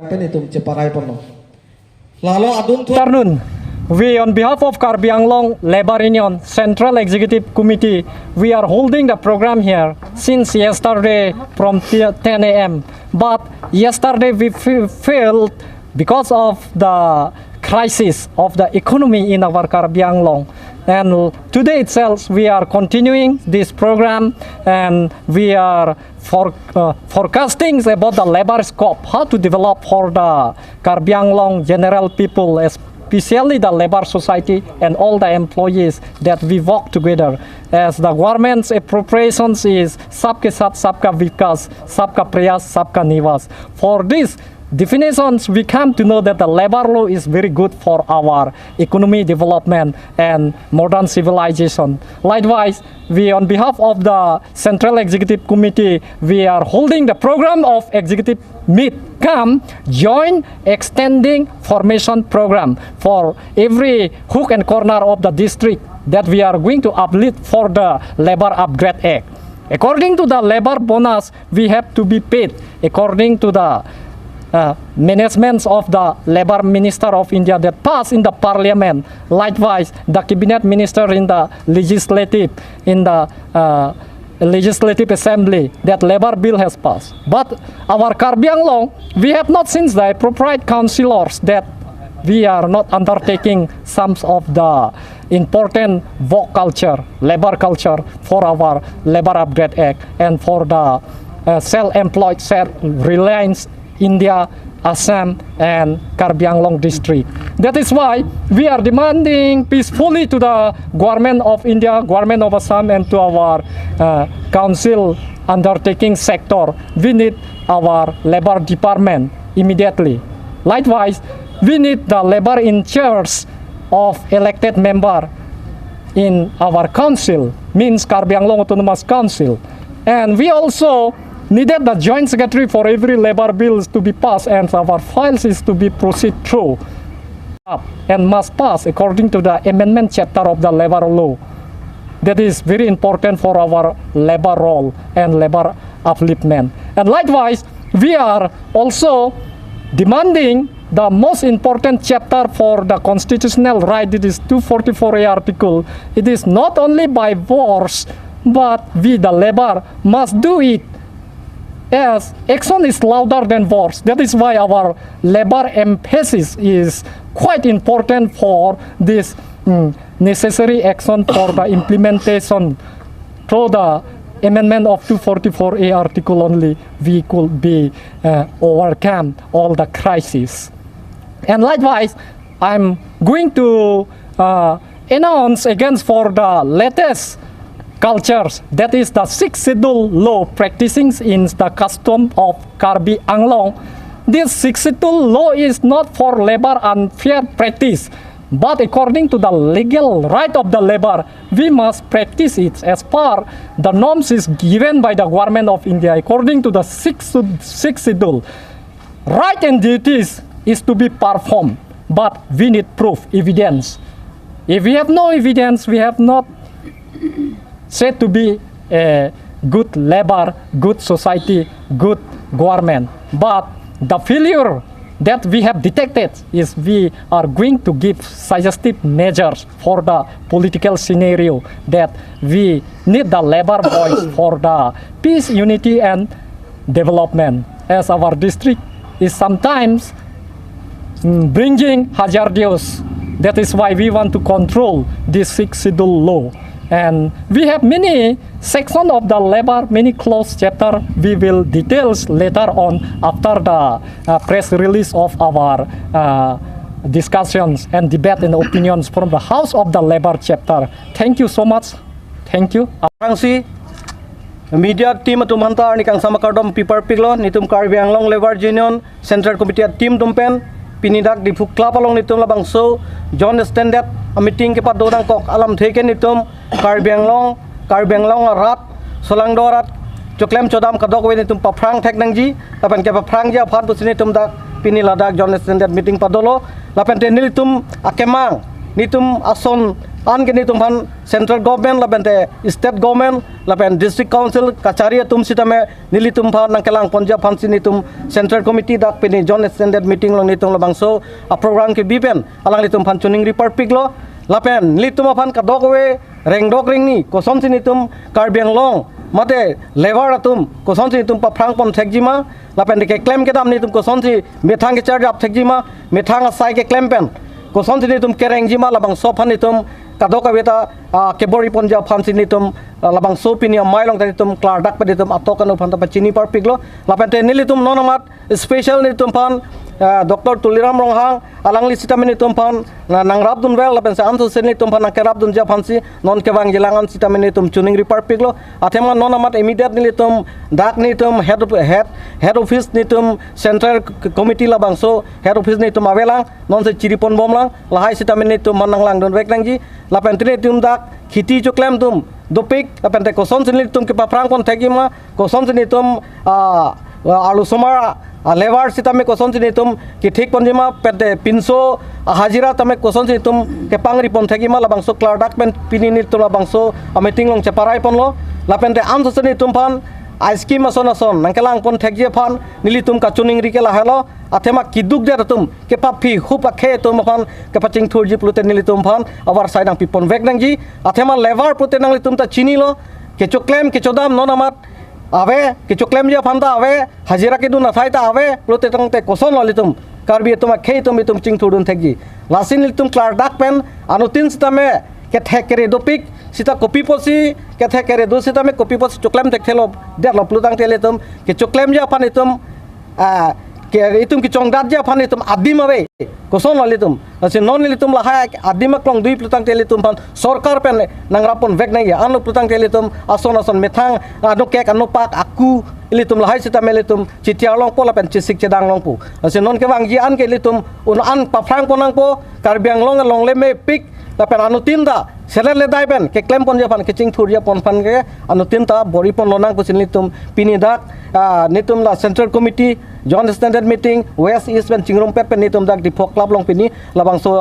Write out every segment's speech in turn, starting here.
Afternoon. We, on behalf of Karbi Anglong Labor Union Central Executive Committee, we are holding the program here since yesterday from 10 a.m. But yesterday we felt because of the crisis of the economy in our Karbi Anglong. And today itself we are continuing this program and we are forecasting about the labor scope, how to develop for the Karbi Anglong general people, especially the labor society and all the employees that we work together. As the government's appropriations is Sabke Saath, Sabka Vikas, Sabka Prayas, Sabka Nivas. For this definitions, we come to know that the labor law is very good for our economy development and modern civilization. Likewise, we, on behalf of the Central Executive Committee, we are holding the program of Executive Meet Come Joint Extending Formation Program for every hook and corner of the district that we are going to uplift for the Labor Upgrade Act. According to the labor bonus, we have to be paid according to the management of the Labor Minister of India that passed in the Parliament. Likewise, the Cabinet Minister in the Legislative Assembly that Labor Bill has passed. But our Karbi Anglong, we have not seen the appropriate councillors that we are not undertaking some of the important work culture, labor culture for our Labor Upgrade Act and for the self-employed, self-reliance India, Assam and Karbi Anglong district. That is why we are demanding peacefully to the government of India, government of Assam and to our council undertaking sector. We need our labor department immediately. Likewise, we need the labor in charge of elected member in our council, means Karbi Anglong Autonomous Council. And we also needed the joint secretary for every labor bills to be passed and our files is to be proceed through and must pass according to the amendment chapter of the labor law. That is very important for our labor role and labor upliftment. And likewise, we are also demanding the most important chapter for the constitutional right. It is 244A article. It is not only by force, but we the labor must do it. Yes, action is louder than words. That is why our labor emphasis is quite important for this necessary action for the implementation through the amendment of 244A article only we could be overcome all the crises. And likewise, I'm going to announce against for the latest cultures, that is the sixth schedule law practicing in the custom of Karbi Anglong. This sixth schedule law is not for labor unfair practice, but according to the legal right of the labor, we must practice it as per the norms is given by the government of India. According to the sixth schedule, right and duties is to be performed, but we need proof, evidence. If we have no evidence, we have not said to be a good labor, good society, good government. But the failure that we have detected is we are going to give suggestive measures for the political scenario that we need the labor voice for the peace, unity and development. As our district is sometimes bringing hazardous. That is why we want to control this sixth schedule law. And we have many sections of the labor, many close chapter. We will details later on after the press release of our discussions and debate and opinions from the House of the Labor chapter. Thank you so much. Thank you. Angsi media team tumanta ni kang sama kardom paper piglo nitum Karbi Anglong Labor Union Central Committee team tumpen pinidak di fukla palong nitum labang so John Standard a meeting ke padodang kok alam theken nitum Karbi Anglong rat solang dorat choklem chodam kadok we nitum paprang thek nangji lapan ke paprang ja phan pusini tum dak piniladak John Standard meeting padolo lapan tenil tum akemang nitum ason an ke nitum phan central government lapen te state government lapen district council kachari tum sitame nilitum phan nangkelang ponjab phan sinitum central committee dak peni joint extended meeting long nitum labangso a program ke bipen alang nitum phan chuning report piglo lapen nilitum phan kadokwe rengdok ringni kosom sinitum karbiang long mate levar atum kosom sinitum pa phrang pon thekjima lapen de ke claim ke dam nitum kosom si methang ke charge ap thekjima methang asai ke claim pen kosom sinitum kereng jima labang sophan nitum kadoka beta kebori ponjab phansin nitum labang sopini mailong tanitum klardak peditum atokan phanta pachini par piglo lapente nilitum nonamat special nitum phan Dr. Tuliram Ronghang alang lisitamin nitum phan nangrap dun wel lapen sa ansu sen nitum phan kerap dun ja phansi non kewang jilangan sitamin nitum chuning report piglo athema nonamat immediate nilitum dak nitum head office nitum central committee labang so head office nitum awelang non se chiripon bomlang lahai sitamin nitum mananglang dun weklangji lapen nitum dak khiti choklem tum dopik lapen te koson sen nitum ke paprang kon thegima koson sen nitum alu somara levar sitame koson sinitum ki thik ponjima pete pinso hajira tame koson sinitum ke pangri pon thegima labangso klardak pen pinini to labangso meeting long cheparai ponlo lapente am sinitum phan ice cream ason nangkelang pon thegje phan nilitum ka chuning rike lahalo athema kiduk ja tum ke papi hupa khe tum phan ke paching thurji plute nilitum phan awar saidang pipon vek nangji athema levar pute nang litum ta chini lo ke choklem ke chodam nonamat awe ke choklem ja phanta awe hajira ke du na thaita awe plote tang te koson lolitum karbi tuma khei tum itum ching thudun thekji lasin litum klar dak pen anutin sitame ke thekere dopik sita kopi posi ke thekere do sitame kopi posi choklem thekelo der lo plutang teletum ke choklem ja phan itum ke itum ki chongdat ja phan itum adim awe koson lolitum asin non litum lahai adim klong dui plutang teletum phan sarkar pen nangrapon vek nai anu plutang teletum ason methang anu kek anu pak aku ilitum lahai sita melitum citia long po lapen cisik cedang long po asin non ke wangji an ke litum un an pa frang ponang po karbiang long le me pik lapen anu tinda selen le dai pen ke klem pon japan ke cing thur ja pon phan ke anu tinta bori pon lonang po sin litum pinidak nitum la central committee joint standard meeting west east pen chingrom pet pen nitum dak di phok club long pini labang so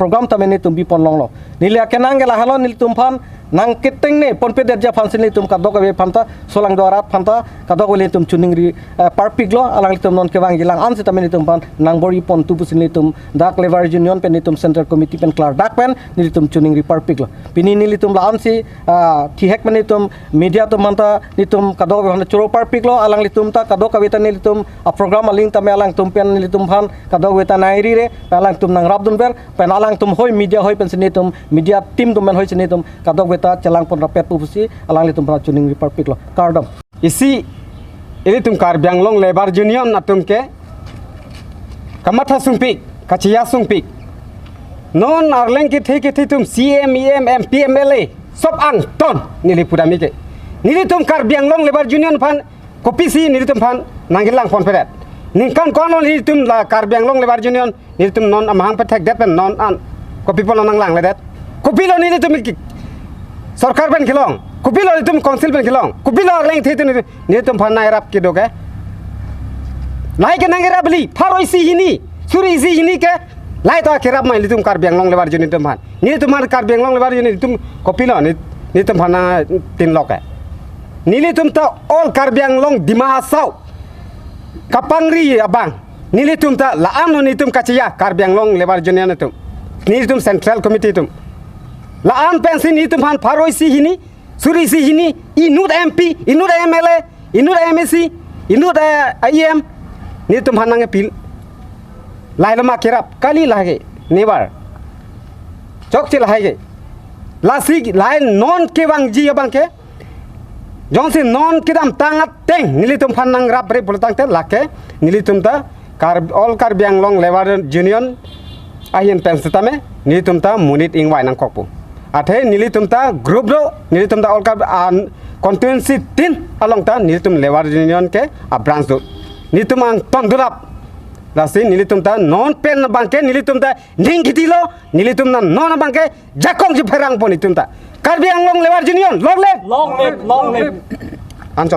program tamen nitum bi pon long lo nilia kenang ge la halon nitum phan nang kiteng ne pon pe ja phan sin nitum ka dok we phanta solang dorat phanta ka dok we nitum chuning ri parpik lo alang nitum non ke wang gilang an sita nitum phan nang bori pon tu pusin nitum dak lever union pen nitum central committee pen klar dak pen nitum chuning ri parpik lo pini nilitum la an si thi hek pen nitum media to manta nitum ka dok we churo parpik lo alang nitum ta ka dok we ta nilitum program aling tame alang tum pen nilitum phan ka dok we ta nairi re alang tum nang rap dun ber pen alang tum hoi media hoi pen sinitum media team tum men hoi sinitum ka dok we ta celang pon rapet pusi alang litum pra chuning republic lo kardam isi ini tum karbiang long lebar union atum ke kamatha sungpik kachia sungpik non arleng ke the tum cm em mp mla sop ang ton nili pudami ke nili tum karbiang long lebar union phan kopi si nili tum phan nangilang pon peret ningkan kono nili tum la karbiang long lebar union nili tum non amhang pathek det pen non an kopi pon nanglang le det kopi lo nili tum सरकार बन खिलों कुपिलो तुम council बन खिलों कुपिलो अगले थे तुम ने तुम फन्ना रब के दोगे लाई के नंगे रबली फारो इसी हिनी सुरी इसी हिनी के लाई तो के रब माइली तुम कार बेंगलों लेबार जनी तुम फान ने तुम्हारे कार बेंगलों लेबार जनी तुम कुपिलो ने तुम फन्ना तीन लोग है नीली तुम तो ऑल कार बेंगलों दिमासाव कपंगरी अबांग नीली तुम तो लाआनो नी तुम कचिया कार बेंगलों लेबार जनी ने तुम नीली तुम सेंट्रल कमिटी तुम laan pensi ni tumphan faroi si hini suri si hini inut mp inut mla inut msc inut im ni tumphan nang pil lai lama kirap kali lage nebar chok chi lage lasi lai non ke bang ji bang ke jong se non kidam tangat teng nili tumphan nang rap bre bultang te lake nili tumta kar all kar biang long lebar union ahin pensi tame nili tumta munit ingwai nang kokpu athe nili tumta group ro nili tumta all ka constituency tin along ta nili tum lebar union ke a branch do nili tum ang tondulap lasi nili tumta non pen bangke nili tumta ning gitilo nili tum na non bangke jakong ji pherang poni tumta karbi anglong lebar union long live long live ancol